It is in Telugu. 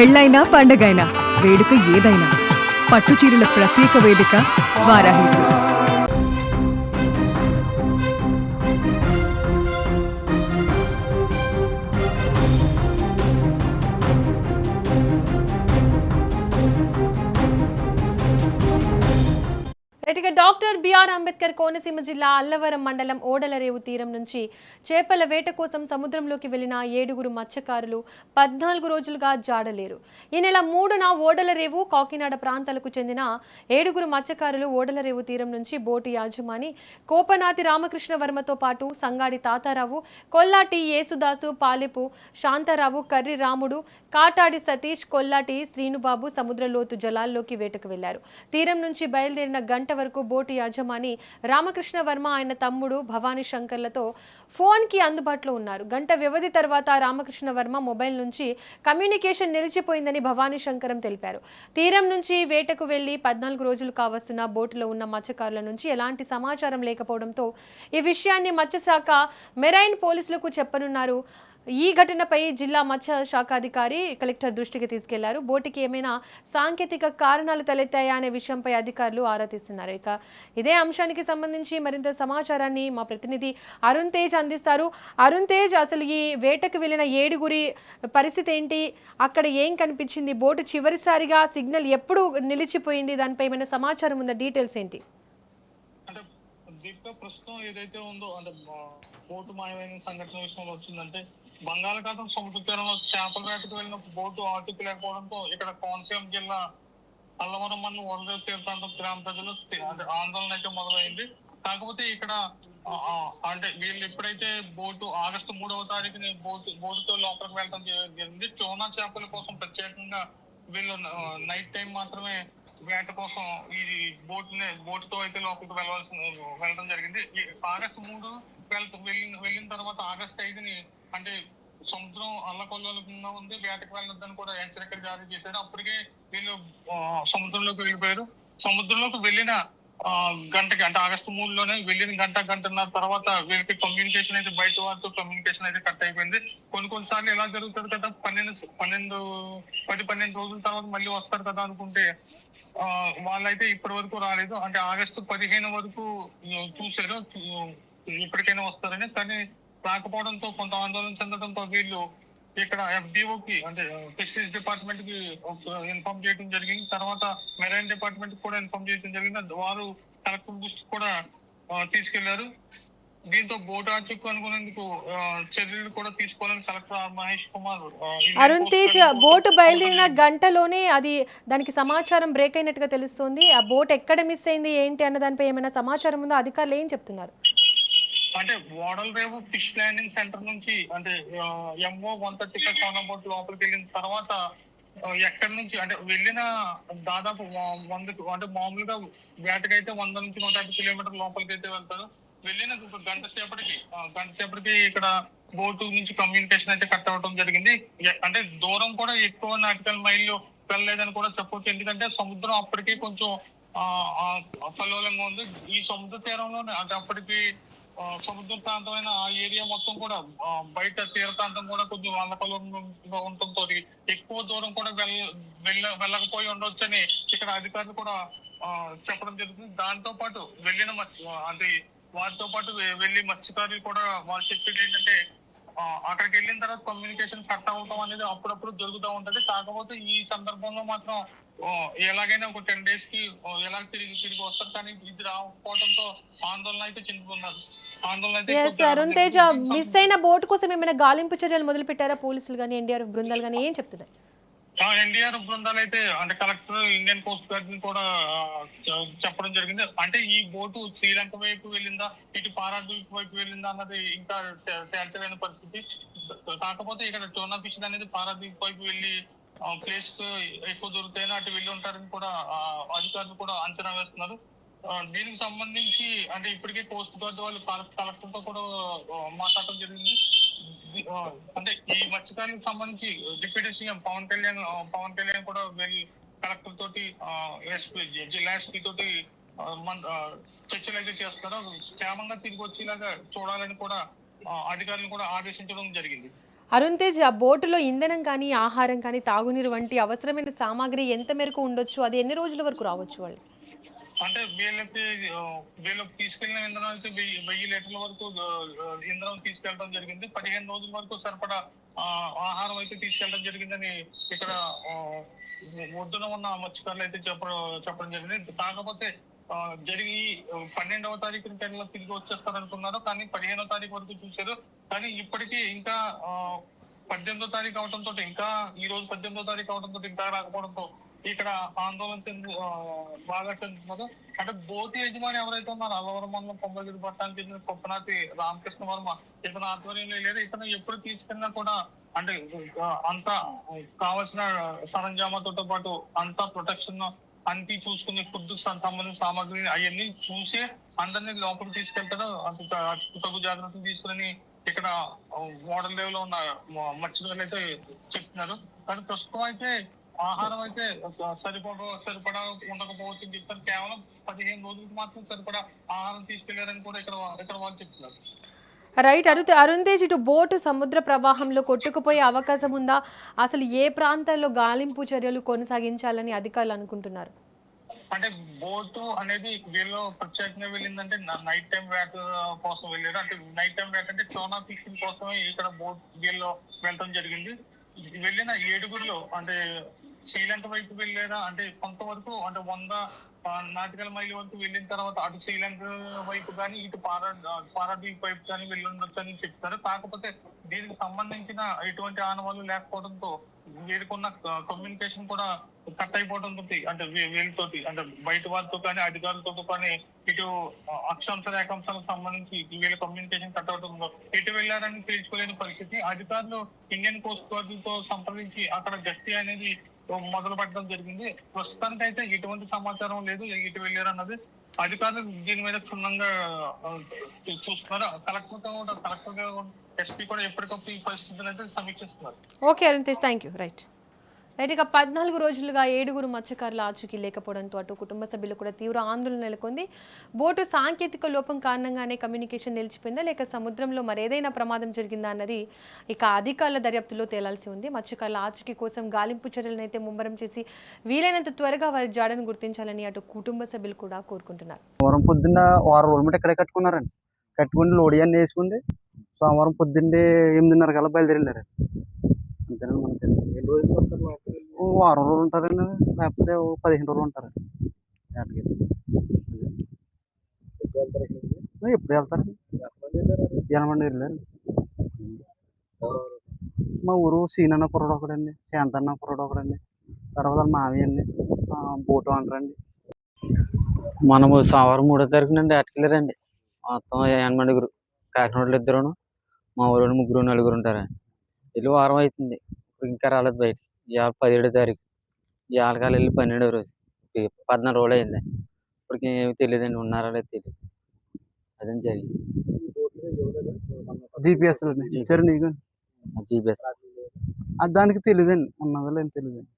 పెళ్ళైనా పండగైనా వేడుక ఏదైనా పట్టుచీరల ప్రత్యేక వేదిక Varahi silks. Doctor BR Ambedkar Konaseema జిల్లా అల్లవరం మండలం ఓడలరేవు తీరం నుంచి చేపల వేట కోసం సముద్రంలోకి వెళ్లిన 7గురు మత్స్యకారులు 14 రోజులుగా జాడలేరు. ఈ నెల 3న ఓడలరేవు కాకినాడ ప్రాంతాలకు చెందిన 7గురు మత్స్యకారులు ఓడలరేవు తీరం నుంచి బోటు యాజమాని కోపనాతి రామకృష్ణ వర్మతో పాటు సంగాడి తాతారావు, కొల్లాటి యేసుదాసు, పాలెపు శాంతారావు, కర్రి రాముడు, కాటాడి సతీష్, కొల్లాటి శ్రీనుబాబు సముద్రలోతు జలాల్లోకి వేటకు వెళ్లారు. తీరం నుంచి బయలుదేరిన గంట వరకు బోటు యాజమాని రామకృష్ణ వర్మ ఆయన తమ్ముడు భవానీ శంకర్లతో ఫోన్కి అందుబాటులో ఉన్నారు. గంట వ్యవధి తర్వాత రామకృష్ణ వర్మ మొబైల్ నుంచి కమ్యూనికేషన్ నిలిచిపోయిందని భవానీ శంకరం తెలిపారు. తీరం నుంచి వేటకు వెళ్లి 14 రోజులు కావస్తున్న బోటులో ఉన్న మత్స్యకారుల నుంచి ఎలాంటి సమాచారం లేకపోవడంతో ఈ విషయాన్ని మత్స్యశాఖ మెరైన్ పోలీసులకు చెప్పనున్నారు. ఈ ఘటనపై జిల్లా మత్స్య శాఖ అధికారి కలెక్టర్ దృష్టికి తీసుకెళ్లారు. బోటుకి ఏమైనా సాంకేతిక కారణాలు తలెత్తాయా అనే విషయంపై అధికారులు ఆరా తీస్తున్నారు. ఇక ఇదే అంశానికి సంబంధించి మరింత సమాచారాన్ని మా ప్రతినిధి అరుణ్ తేజ్ అందిస్తారు. అరుణ్ తేజ్, అసలు ఈ వేటకు వెళ్లిన 7గురి పరిస్థితి ఏంటి? అక్కడ ఏం కనిపించింది? బోటు చివరిసారిగా సిగ్నల్ ఎప్పుడు నిలిచిపోయింది? దానిపై ఏమైనా సమాచారం ఉందా? డీటెయిల్స్ ఏంటి? ప్రస్తుతం ఏదైతే ఉందో అంటే బోటు మాయమైన సంఘటన విషయంలో వచ్చిందంటే బంగాళాఖాతం సముద్ర తీరంలో చేపల వేటకు వెళ్ళిన బోటు ఆటుకులేకపోవడంతో ఇక్కడ కోనసీమ జిల్లా అల్లవరం మండలం ఓడలరేవు తీర్థాంతం గ్రామ ప్రజలు ఆందోళన అయితే మొదలైంది. కాకపోతే ఇక్కడ అంటే వీళ్ళు ఎప్పుడైతే బోటు ఆగస్టు 3వ తారీఖుని బోటుతో లోపలికి వెళ్ళడం జరిగింది. చోనా చేపల కోసం ప్రత్యేకంగా వీళ్ళు నైట్ టైం మాత్రమే వేట కోసం ఈ బోటుతో అయితే లోపలికి వెళ్ళడం జరిగింది. ఆగస్టు 3 వెళ్ళిన తర్వాత ఆగస్టు 5ని అంటే సముద్రం అల్లకొల్లోలంగా ఉంది, వేటకు వెళ్ళొద్దని కూడా హెచ్చరికలు జారీ చేశారు. అప్పటికే వీళ్ళు సముద్రంలోకి వెళ్ళిపోయారు. సముద్రంలోకి వెళ్ళిన గంటకి అంటే ఆగస్టు 3లోనే వెళ్ళిన గంటన్నర తర్వాత వీళ్ళకి కమ్యూనికేషన్ అయితే బయట వారితో కమ్యూనికేషన్ అయితే కట్ అయిపోయింది. కొన్నిసార్లు ఎలా జరుగుతుంది కదా, 10-12 రోజుల తర్వాత మళ్ళీ వస్తారు కదా అనుకుంటే వాళ్ళైతే ఇప్పటి వరకు రాలేదు. అంటే ఆగస్టు 15 వరకు చూశారు ఇప్పటికైనా వస్తారని, కానీ రాకపోవడంతో కొంత ఆందోళన చెందడంతో వీళ్ళు ఇక్కడ FDOకి అంటే ఫిషరీస్ డిపార్ట్మెంట్ కి ఇన్ఫార్మ్ చేయడం జరిగింది. తర్వాత మెరైన్ డిపార్ట్మెంట్ కూడా ఇన్ఫార్మ్ చేయడం జరిగింది. వారు కలెక్టర్ దృష్టికి కూడా తీసుకెళ్లారు. దీంతో బోటు ఆచూకు అనుకునేందుకు చర్యలు కూడా తీసుకోవాలని కలెక్టర్ మహేష్ కుమార్. అరుణ్ తేజ్, బోటు బయలుదేరిన గంటలోనే దానికి సమాచారం బ్రేక్ అయినట్టుగా తెలుస్తోంది. ఆ బోట్ ఎక్కడ మిస్ అయింది ఏంటి అన్న దానిపై ఏమైనా సమాచారం ఉందో? అధికారులు ఏం చెప్తున్నారు? అంటే ఓడలరేవు ఫిష్ ల్యాండింగ్ సెంటర్ నుంచి అంటే MO 135 సోనా బోట్ లోపలికి వెళ్ళిన తర్వాత ఎక్కడి నుంచి అంటే వెళ్ళిన దాదాపు 100 అంటే మామూలుగా వేటకైతే 100 నుంచి 150 కిలోమీటర్ల లోపలికి అయితే వెళ్తారు. వెళ్ళిన గంట సేపటికి ఇక్కడ బోటు నుంచి కమ్యూనికేషన్ అయితే కట్ అవ్వడం జరిగింది. అంటే దూరం కూడా ఎక్కువ నాటికల్ మైళ్ళు వెళ్ళలేదని కూడా చెప్పొచ్చు. ఎందుకంటే సముద్రం అప్పటికి కొంచెం కల్లోలంగా ఉంది. ఈ సముద్ర తీరంలోనే అంటే అప్పటికి సముద్ర ప్రాంతమైన ఆ ఏరియా మొత్తం కూడా బయట తీర ప్రాంతం కూడా కొంచెం అల్లకల్లోలంగా ఉండటంతో ఎక్కువ దూరం కూడా వెళ్ళకపోయి ఉండొచ్చని ఇక్కడ అధికారులు కూడా చెప్పడం జరుగుతుంది. దాంతో పాటు వెళ్ళిన అంటే వారితో పాటు వెళ్ళి మత్స్యకారులు కూడా వాళ్ళు చెప్పేది ఏంటంటే అక్కడికి వెళ్ళిన తర్వాత కమ్యూనికేషన్ కట్ అవటం అనేది అప్పుడప్పుడు జరుగుతూ ఉంటది. కాకపోతే ఈ సందర్భంలో మాత్రం ఎలాగైనా ఒక 10 days కి ఎలా తిరిగి వస్తారు, కానీ ఇది రాకపోవడంతో ఆందోళన అయితే చెందుతున్నారు. అరుణ్ తేజ్, మిస్ అయిన బోటు కోసం ఏమైనా గాలింపు చర్యలు మొదలు పెట్టారా పోలీసులు కానీ, NDRF బృందాలు కానీ? ఏం చెప్తున్నాయి? NDRF బృందాలు అయితే అంటే కలెక్టర్ ఇండియన్ కోస్ట్ గార్డ్ ని కూడా చెప్పడం జరిగింది. అంటే ఈ బోటు శ్రీలంక వైపు వెళ్ళిందా, ఇటు పారాద్వీప్ వైపు వెళ్ళిందా అన్నది ఇంకా తేల్చలేని పరిస్థితి. కాకపోతే ఇక్కడ చోనా ఫిష్ అనేది పారాద్వీప్ వైపు వెళ్ళి ప్లేస్ ఎక్కువ దొరుకుతాయని అటు వెళ్ళి ఉంటారని కూడా అధికారులు కూడా అంచనా వేస్తున్నారు. దీనికి సంబంధించి అంటే ఇప్పటికే కోస్ట్ గార్డ్ వాళ్ళు కలెక్టర్ తో కూడా మాట్లాడటం జరిగింది. అంటే ఈ మత్స్యకారులకు సంబంధించి డిప్యూటీ సీఎం పవన్ కళ్యాణ్ కూడా వెళ్ళి కలెక్టర్ తోటి జిల్లా ఎస్పీ తోటి చర్చలు అయితే చేస్తున్నారు. క్షేమంగా తిరిగి వచ్చేలాగా చూడాలని కూడా అధికారులను కూడా ఆదేశించడం జరిగింది. అరుణ్ తేజ్, ఆ బోటులో ఇంధనం కానీ, ఆహారం కానీ, తాగునీరు వంటి అవసరమైన సామాగ్రి ఎంత మేరకు ఉండొచ్చు? అది ఎన్ని రోజుల వరకు రావచ్చు వాళ్ళు? అంటే వీళ్ళకి వీళ్ళకి తీసుకెళ్లిన ఇంధనం అయితే 1000 లీటర్ల వరకు ఇంధనం తీసుకెళ్ళడం జరిగింది. 15 రోజుల వరకు సరిపడా ఆహారం అయితే తీసుకెళ్ళడం జరిగిందని ఇక్కడ ఒడ్డున ఉన్న మత్స్యకారులు అయితే చెప్పడం జరిగింది. కాకపోతే జరిగి 12వ తారీఖున తిరిగి వచ్చేస్తారనుకున్నారు, కానీ 15వ తారీఖు వరకు చూశారు. కానీ ఇప్పటికీ ఇంకా 18వ తారీఖు అవడంతో, ఇంకా ఈ రోజు 18వ తారీఖు అవడంతో ఇంకా రాకపోవడంతో ఇక్కడ ఆందోళన బాగా చెందుతున్నారు. అంటే బోటు యజమాని ఎవరైతే ఉన్నారో అల్లవరం మండలం కొమ్మగిరి పట్టణానికి చెందిన కొప్పనాతి రామకృష్ణ వర్మ, ఇతను ఆధ్వర్యంలో లేదు. ఇతను ఎప్పుడు తీసుకెళ్ళినా కూడా అంటే అంతా కావాల్సిన సరంజామాతో పాటు అంతా ప్రొటెక్షన్ అన్ని చూసుకుని ఫుడ్ సంబంధించిన సామాగ్రి అవన్నీ చూసి అందరినీ లోపలికి తీసుకెళ్తారు. తగు జాగ్రత్తలు తీసుకుని ఇక్కడ మోడల్ లెవెల్ లో ఉన్న మత్స్యకారులు అయితే చెప్తున్నారు. కానీ ప్రస్తుతం అయితే ఆహారం అయితే సరిపడా ఉండకపోవచ్చు చెప్తారు. కేవలం 15 రోజులకు మాత్రం సరిపడా ఆహారం తీసుకెళ్లారని కూడా ఇక్కడ వాళ్ళు చెప్తున్నారు. రైట్. అరుణ్ తేజ్, ఇటు బోటు సముద్ర ప్రవాహంలో కొట్టుకుపోయే అవకాశం ఉందా? అసలు ఏ ప్రాంతాల్లో గాలింపు చర్యలు కొనసాగించాలని అధికారులు అనుకుంటున్నారు? అంటే బోటు అనేది వీళ్ళు ప్రత్యేకంగా వెళ్ళిందంటే నైట్ టైం వేట కోసం వెళ్ళారు. అంటే నైట్ టైం వేట అంటే చోనా ఫిషింగ్ కోసమే ఇక్కడ బోట్ వీళ్ళు వెళ్ళడం జరిగింది. వెళ్ళిన 7గురిలో అంటే శ్రీలంక వైపు వెళ్ళారా అంటే కొంతవరకు అంటే 100 నాటికల్ మైల్ వరకు వెళ్ళిన తర్వాత అటు శ్రీలంక వైపు కానీ ఇటు పారాదీప్ వైపు కానీ వెళ్ళి ఉండొచ్చు అని చెప్తారు. కాకపోతే దీనికి సంబంధించిన ఎటువంటి ఆనవాళ్ళు లేకపోవడంతో వీరికున్న కమ్యూనికేషన్ కూడా కట్ అయిపోవడంతో అంటే వీళ్ళతోటి అంటే బయట వారితో కానీ అధికారులతో కానీ ఇటు అక్షాంశ రేఖాంశాలకు సంబంధించి వీళ్ళ కమ్యూనికేషన్ కట్ అవడంతో ఎటు వెళ్ళారని తెలుసుకోలేని పరిస్థితి. అధికారులు ఇండియన్ కోస్ట్ గార్డులతో సంప్రదించి అక్కడ గస్తీ అనేది మొదలు పెట్టడం జరిగింది. ప్రస్తుతానికి అయితే ఎటువంటి సమాచారం లేదు ఎటు వెళ్ళారన్నది. అధికారులు దీని మీద క్షుణ్ణంగా చూస్తున్నారు. కలెక్టర్ ఎస్పీ కూడా ఎప్పటికప్పుడు ఈ పరిస్థితులు అయితే సమీక్షిస్తున్నారు. Okay Arun Tej, thank you. Right. ఇక 14 రోజులుగా 7గురు మత్స్యకారుల ఆచూకీ లేకపోవడంతో అటు కుటుంబ సభ్యులు కూడా తీవ్ర ఆందోళన నెలకొంది. బోటు సాంకేతిక లోపం కారణంగానే కమ్యూనికేషన్ నిలిచిపోయిందా, లేక సముద్రంలో మరేదైనా ప్రమాదం జరిగిందా అన్నది ఇక అధికారుల దర్యాప్తులో తేలాల్సి ఉంది. మత్స్యకారుల ఆచూకీ కోసం గాలింపు చర్యలను అయితే ముమ్మరం చేసి వీలైనంత త్వరగా వారి జాడను గుర్తించాలని అటు కుటుంబ సభ్యులు కూడా కోరుకుంటున్నారు. సోమవారం పొద్దున్న 6 రోజుల మటు ఇక్కడే కట్టుకున్నారండి. కట్టుకుని లోడి అన్నీ వేసుకుంది సోమవారం పొద్దున్నే 8:30 కల్లా బయలుదేరారు. అంతేనండి మనకు తెలిసి. వారం రోజులు ఉంటారండి, లేకపోతే 15 రోజులు ఉంటారు. ఎప్పుడు వెళ్తారండి? 8 మంది వెళ్ళారు. మా ఊరు సీనన్న కుర్రాడు ఒకడండి, శాంతన్న కుర్రాడు ఒకడండి, తర్వాత మామయ్య అండి, బోటు అంటారండి. మనము సోమవారం 3వ తారీఖు నుండి అటుకెళ్ళారండి. మొత్తం 8 మందిగురు, కాకినాడలో 2, మా ఊళ్ళో 3, 4 ఉంటారండి. వెళ్ళి వారం అవుతుంది, ఇప్పుడు ఇంకా రాలేదు బయట. ఇవాళ 17వ తారీఖు, ఇవాళ కాలు వెళ్ళి 12వ రోజు, 14 రోజులు అయింది. ఇప్పటికి ఏమి తెలియదండి, ఉన్నారా లేదు తెలియదు. అదేం జరిగింది. GPS ఇచ్చారు నీకు? జీపీఎస్ దానికి తెలియదండి, ఉన్నదో లేని తెలియదండి.